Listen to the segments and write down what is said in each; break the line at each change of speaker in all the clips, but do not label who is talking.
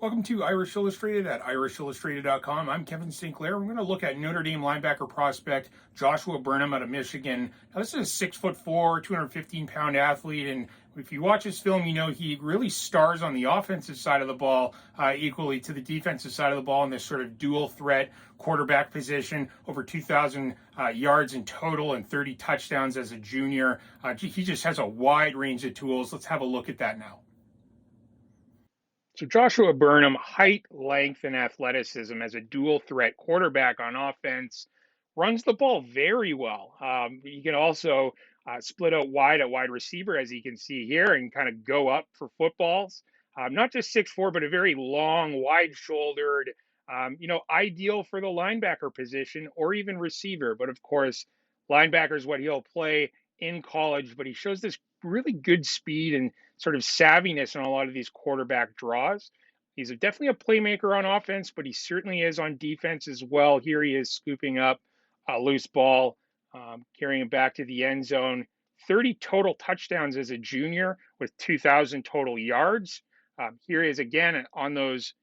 Welcome to Irish Illustrated at irishillustrated.com. I'm Kevin Sinclair. We're going to look at Notre Dame linebacker prospect Joshua Burnham out of Michigan. Now, this is a 6'4", 215-pound athlete, and if you watch his film, you know he really stars on the offensive side of the ball equally to the defensive side of the ball in this sort of dual threat quarterback position. Over 2,000 yards in total and 30 touchdowns as a junior. He just has a wide range of tools. Let's have a look at that now. So Joshua Burnham, height, length, and athleticism as a dual threat quarterback on offense, runs the ball very well. He can also split out wide at wide receiver, as you can see here, and kind of go up for footballs. Not just 6'4", but a very long, wide-shouldered, ideal for the linebacker position or even receiver. But of course, linebacker is what he'll play in college, but he shows this really good speed and sort of savviness in a lot of these quarterback draws. He's definitely a playmaker on offense, but he certainly is on defense as well. Here he is scooping up a loose ball, carrying it back to the end zone. 30 total touchdowns as a junior with 2,000 total yards. Here he is again on those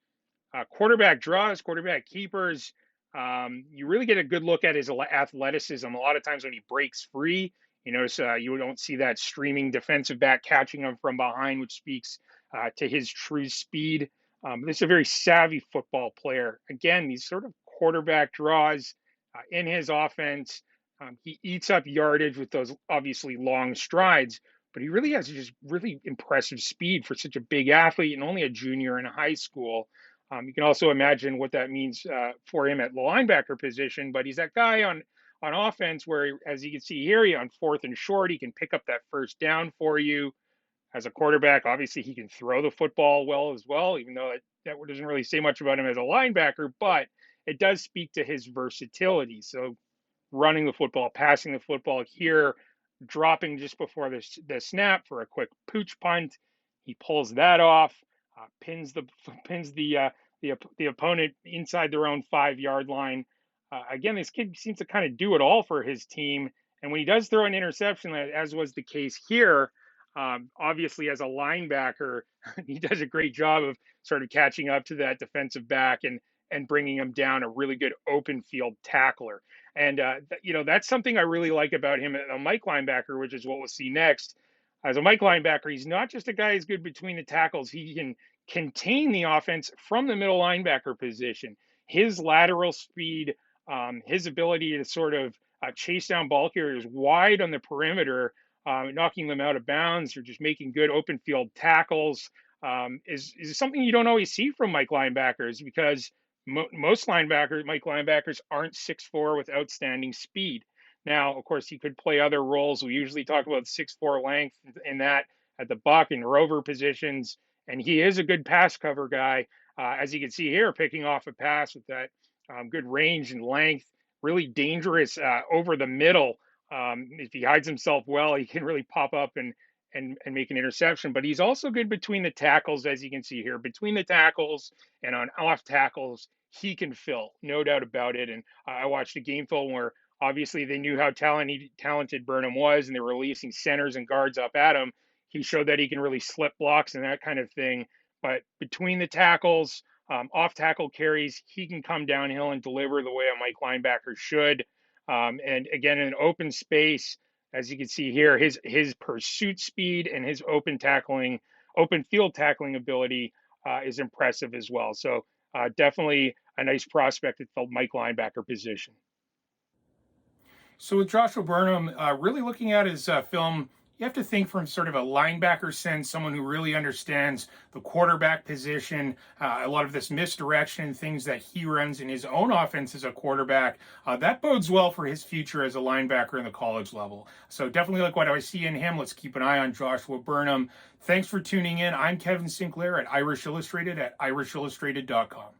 quarterback draws, quarterback keepers. You really get a good look at his athleticism. A lot of times when he breaks free, you notice you don't see that streaming defensive back catching him from behind, which speaks to his true speed. This is a very savvy football player. Again, these sort of quarterback draws in his offense. He eats up yardage with those obviously long strides, but he really has just really impressive speed for such a big athlete and only a junior in high school. You can also imagine what that means for him at the linebacker position, but he's that guy on offense where, as you can see here, on 4th and short, he can pick up that first down for you. As a quarterback, obviously, he can throw the football well as well, even though that doesn't really say much about him as a linebacker, but it does speak to his versatility. So running the football, passing the football here, dropping just before the snap for a quick pooch punt. He pulls that off, pins the opponent inside their own 5-yard line. Again, this kid seems to kind of do it all for his team. And when he does throw an interception, as was the case here, obviously as a linebacker, he does a great job of sort of catching up to that defensive back and bringing him down, a really good open field tackler. And, that's something I really like about him as a Mike linebacker, which is what we'll see next. As a Mike linebacker, he's not just a guy who's good between the tackles. He can contain the offense from the middle linebacker position. His lateral speed, his ability to sort of chase down ball carriers wide on the perimeter, knocking them out of bounds or just making good open field tackles is something you don't always see from Mike linebackers, because most Mike linebackers aren't 6'4" with outstanding speed. Now, of course, he could play other roles. We usually talk about 6'4" length in that at the buck and rover positions, and he is a good pass cover guy. As you can see here, picking off a pass with that good range and length, really dangerous over the middle. If he hides himself well, he can really pop up and make an interception. But he's also good between the tackles, as you can see here. Between the tackles and on off tackles, he can fill, no doubt about it. And I watched a game film where obviously they knew how talented Burnham was, and they were releasing centers and guards up at him. He showed that he can really slip blocks and that kind of thing. But between the tackles, off tackle carries, he can come downhill and deliver the way a Mike linebacker should. And again, in open space, as you can see here, his pursuit speed and his open field tackling ability is impressive as well. So definitely a nice prospect at the Mike linebacker position. So with Joshua Burnham, really looking at his film, you have to think from sort of a linebacker sense, someone who really understands the quarterback position, a lot of this misdirection, things that he runs in his own offense as a quarterback. That bodes well for his future as a linebacker in the college level. So definitely like what I see in him. Let's keep an eye on Joshua Burnham. Thanks for tuning in. I'm Kevin Sinclair at Irish Illustrated at irishillustrated.com.